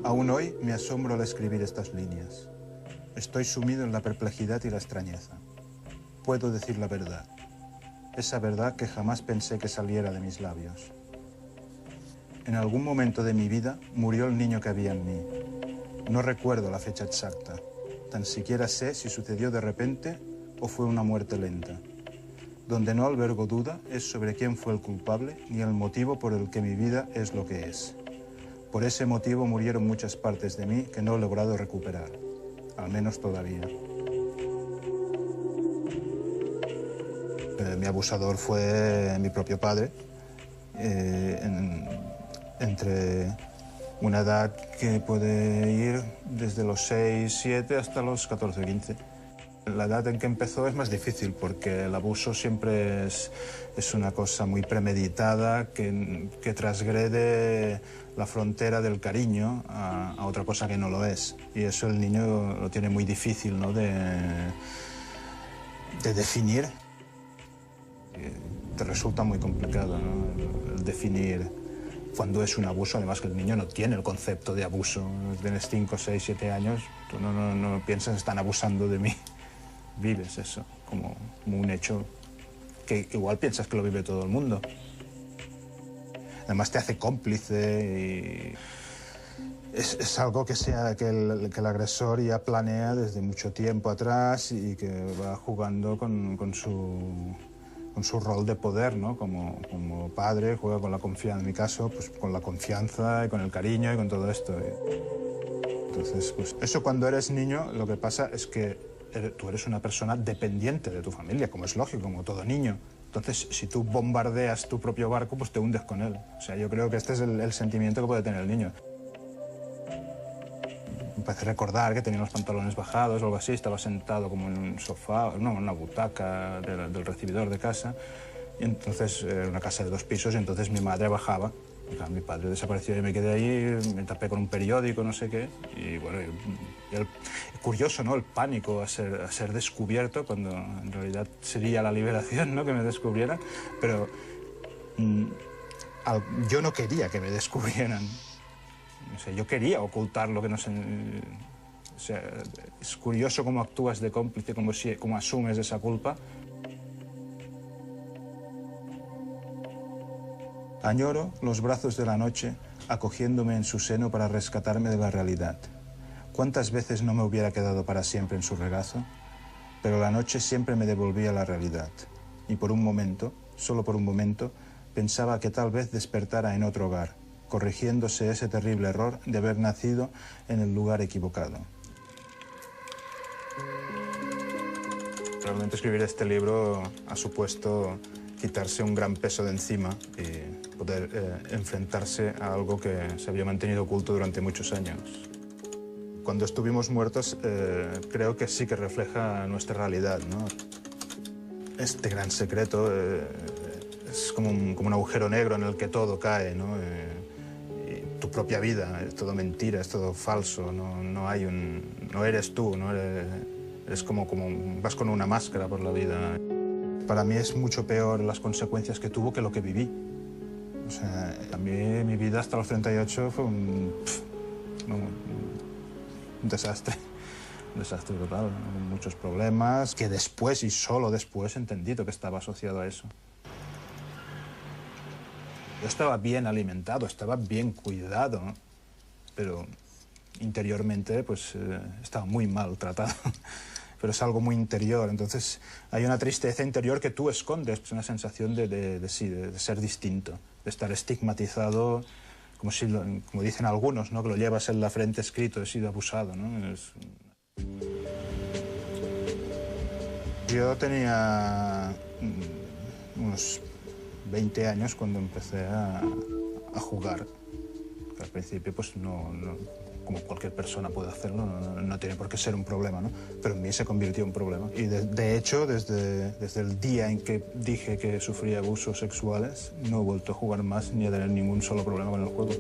Aún hoy me asombro al escribir estas líneas. Estoy sumido en la perplejidad y la extrañeza. Puedo decir la verdad. Esa verdad que jamás pensé que saliera de mis labios. En algún momento de mi vida murió el niño que había en mí. No recuerdo la fecha exacta. Tan siquiera sé si sucedió de repente o fue una muerte lenta. Donde no albergo duda es sobre quién fue el culpable ni el motivo por el que mi vida es lo que es. Por ese motivo murieron muchas partes de mí que no he logrado recuperar, al menos todavía. Mi abusador fue mi propio padre, entre una edad que puede ir desde los 6, 7 hasta los 14, 15. La edad en que empezó es más difícil porque el abuso siempre es una cosa muy premeditada que transgrede la frontera del cariño a otra cosa que no lo es. Y eso el niño lo tiene muy difícil, ¿no? de definir. Te resulta muy complicado, ¿no? El definir cuando es un abuso, además que el niño no tiene el concepto de abuso. Tienes 5, 6, 7 años, tú no piensas están abusando de mí. Vives eso como un hecho que igual piensas que lo vive todo el mundo. Además te hace cómplice y es algo que el agresor ya planea desde mucho tiempo atrás y que va jugando con su rol de poder, ¿no? Como padre, juega con la confianza, en mi caso, pues con la confianza y con el cariño y con todo esto. Entonces, pues eso cuando eres niño lo que pasa es que tú eres una persona dependiente de tu familia, como es lógico, como todo niño. Entonces, si tú bombardeas tu propio barco, pues te hundes con él. O sea, yo creo que este es el sentimiento que puede tener el niño. Me parece recordar que tenía los pantalones bajados o algo así, estaba sentado como en un sofá, no, en una butaca del recibidor de casa. Y entonces, era una casa de 2 pisos, y entonces mi madre bajaba. Y claro, mi padre desapareció y me quedé ahí, me tapé con un periódico, no sé qué. Y bueno, curioso, ¿no? El pánico a ser descubierto, cuando en realidad sería la liberación, ¿no? Que me descubrieran. Pero yo no quería que me descubrieran. no sé, yo quería ocultar lo que no sé... O sea, es curioso cómo actúas de cómplice, cómo asumes esa culpa. Añoro los brazos de la noche acogiéndome en su seno para rescatarme de la realidad. ¿Cuántas veces no me hubiera quedado para siempre en su regazo? Pero la noche siempre me devolvía la realidad. Y por un momento, solo por un momento, pensaba que tal vez despertara en otro hogar, corrigiéndose ese terrible error de haber nacido en el lugar equivocado. Realmente escribir este libro ha supuesto quitarse un gran peso de encima y poder enfrentarse a algo que se había mantenido oculto durante muchos años. Cuando estuvimos muertos, creo que sí que refleja nuestra realidad, ¿no? Este gran secreto es como un agujero negro en el que todo cae, ¿no? Y tu propia vida, es todo mentira, es todo falso, no eres tú, no eres... Es como vas con una máscara por la vida. Para mí es mucho peor las consecuencias que tuvo que lo que viví. O sea, a mí mi vida hasta los 38 fue un desastre. Un desastre total, ¿no? Muchos problemas que después y solo después he entendido que estaba asociado a eso. Yo estaba bien alimentado, estaba bien cuidado, ¿no? Pero interiormente pues estaba muy mal tratado. Pero es algo muy interior, entonces hay una tristeza interior que tú escondes, es una sensación de ser distinto, de estar estigmatizado, como dicen algunos, ¿no? Que lo llevas en la frente escrito, he sido abusado, ¿no? Yo tenía unos 20 años cuando empecé a jugar. Al principio pues como cualquier persona puede hacerlo, no tiene por qué ser un problema, ¿no? Pero en mí se convirtió en un problema. Y de hecho, desde el día en que dije que sufría abusos sexuales, no he vuelto a jugar más ni a tener ningún solo problema con el juego.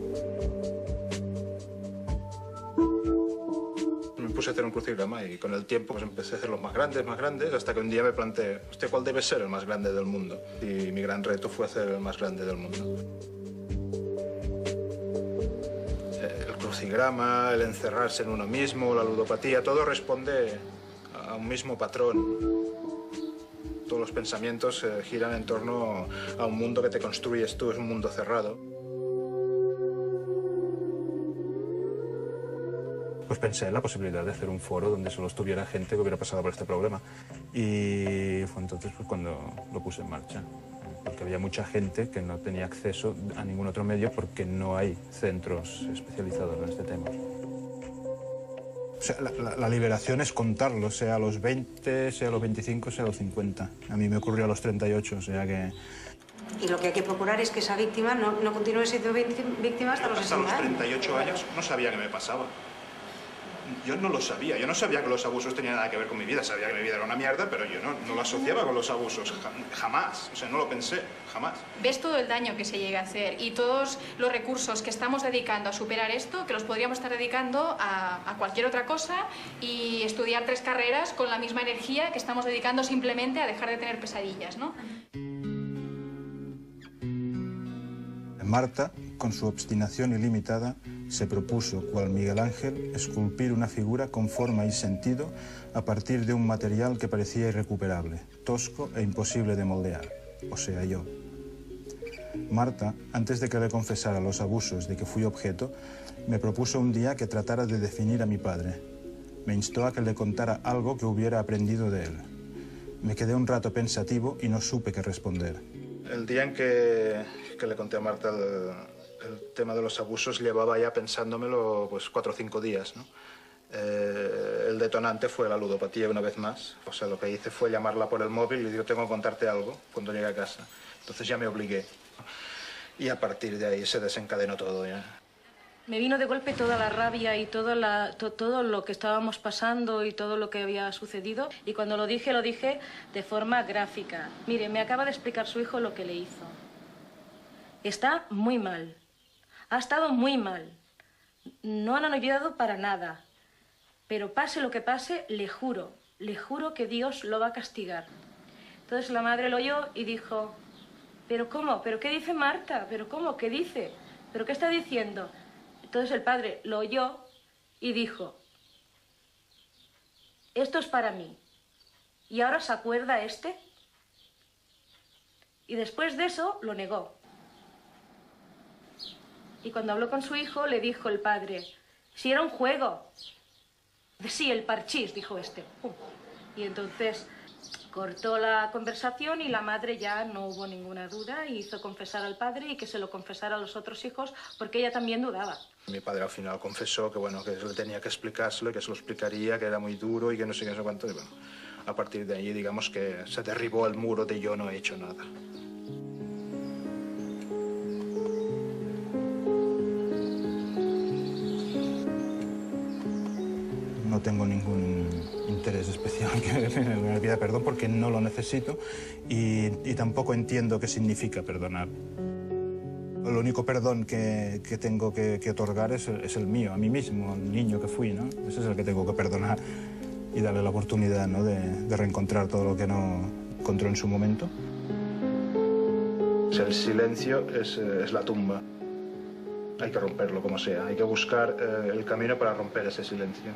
Me puse a hacer un crucigrama y con el tiempo pues empecé a hacerlos más grandes, hasta que un día me planteé, ¿usted cuál debe ser el más grande del mundo? Y mi gran reto fue hacer el más grande del mundo. El crucigrama, el encerrarse en uno mismo, la ludopatía, todo responde a un mismo patrón. Todos los pensamientos giran en torno a un mundo que te construyes tú, es un mundo cerrado. Pues pensé en la posibilidad de hacer un foro donde solo estuviera gente que hubiera pasado por este problema. Y fue entonces pues, cuando lo puse en marcha. Porque había mucha gente que no tenía acceso a ningún otro medio porque no hay centros especializados en este tema. O sea, la liberación es contarlo, sea a los 20, sea a los 25, sea a los 50. A mí me ocurrió a los 38, o sea que... Y lo que hay que procurar es que esa víctima no continúe siendo víctima hasta los 60 años. Hasta los 38 años no sabía qué me pasaba. Yo no lo sabía. Yo no sabía que los abusos tenían nada que ver con mi vida. Sabía que mi vida era una mierda, pero yo no lo asociaba con los abusos. Jamás. O sea, no lo pensé. Jamás. Ves todo el daño que se llega a hacer y todos los recursos que estamos dedicando a superar esto, que los podríamos estar dedicando a cualquier otra cosa y estudiar 3 carreras con la misma energía que estamos dedicando simplemente a dejar de tener pesadillas, ¿no? Marta, con su obstinación ilimitada, se propuso, cual Miguel Ángel, esculpir una figura con forma y sentido a partir de un material que parecía irrecuperable, tosco e imposible de moldear, o sea, yo. Marta, antes de que le confesara los abusos de que fui objeto, me propuso un día que tratara de definir a mi padre. Me instó a que le contara algo que hubiera aprendido de él. Me quedé un rato pensativo y no supe qué responder. El día en que le conté a Marta el tema de los abusos, llevaba ya pensándomelo pues 4 o 5 días, ¿no? El detonante fue la ludopatía una vez más. O sea, lo que hice fue llamarla por el móvil y le digo, tengo que contarte algo cuando llegue a casa. Entonces ya me obligué. Y a partir de ahí se desencadenó todo ya. Me vino de golpe toda la rabia y todo lo que estábamos pasando y todo lo que había sucedido. Y cuando lo dije de forma gráfica. Mire, me acaba de explicar su hijo lo que le hizo. Está muy mal. Ha estado muy mal. No han ayudado para nada. Pero pase lo que pase, le juro que Dios lo va a castigar. Entonces la madre lo oyó y dijo, ¿pero cómo? ¿Pero qué dice Marta? ¿Pero cómo? ¿Qué dice? ¿Pero qué está diciendo? Entonces el padre lo oyó y dijo, esto es para mí. ¿Y ahora se acuerda este? Y después de eso lo negó. Y cuando habló con su hijo le dijo el padre, si era un juego. Sí, el parchís, dijo este. Y entonces cortó la conversación y la madre ya no hubo ninguna duda y hizo confesar al padre y que se lo confesara a los otros hijos porque ella también dudaba. Mi padre al final confesó que, bueno, que le tenía que explicárselo, que se lo explicaría, que era muy duro y que no sé qué, no sé cuánto. Y bueno, a partir de ahí, digamos que se derribó el muro de yo no he hecho nada. No tengo ningún interés especial en la vida, perdón, porque no lo necesito y tampoco entiendo qué significa perdonar. El único perdón que tengo que otorgar es el mío, a mí mismo, al niño que fui, ¿no? Ese es el que tengo que perdonar y darle la oportunidad, ¿no?, de reencontrar todo lo que no encontró en su momento. El silencio es la tumba. Hay que romperlo como sea, hay que buscar el camino para romper ese silencio.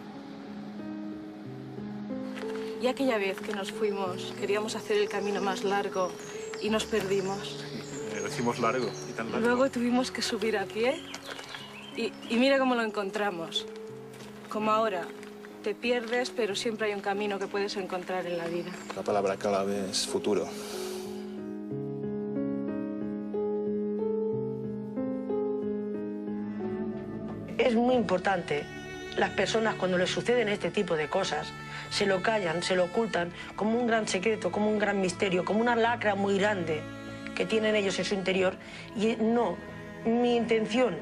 Y aquella vez que nos fuimos, queríamos hacer el camino más largo y nos perdimos. Lo hicimos largo y tan largo. Luego tuvimos que subir a pie y mira cómo lo encontramos. Como ahora, te pierdes, pero siempre hay un camino que puedes encontrar en la vida. La palabra clave es futuro. Es muy importante. Las personas, cuando les suceden este tipo de cosas, se lo callan, se lo ocultan como un gran secreto, como un gran misterio, como una lacra muy grande que tienen ellos en su interior. Y no, mi intención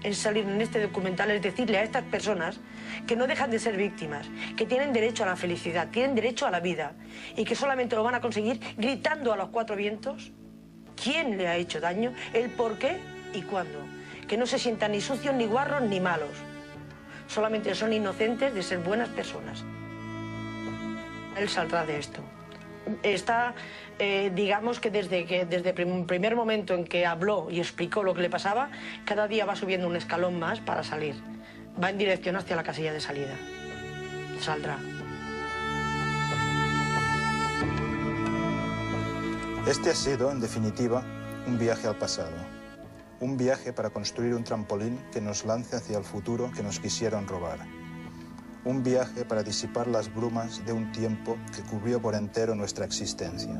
en salir en este documental es decirle a estas personas que no dejan de ser víctimas, que tienen derecho a la felicidad, tienen derecho a la vida y que solamente lo van a conseguir gritando a los cuatro vientos quién le ha hecho daño, el por qué y cuándo. Que no se sientan ni sucios, ni guarros, ni malos. Solamente son inocentes de ser buenas personas. Él saldrá de esto. Está, digamos que desde el primer momento en que habló y explicó lo que le pasaba, cada día va subiendo un escalón más para salir. Va en dirección hacia la casilla de salida. Saldrá. Este ha sido, en definitiva, un viaje al pasado. Un viaje para construir un trampolín que nos lance hacia el futuro que nos quisieron robar. Un viaje para disipar las brumas de un tiempo que cubrió por entero nuestra existencia.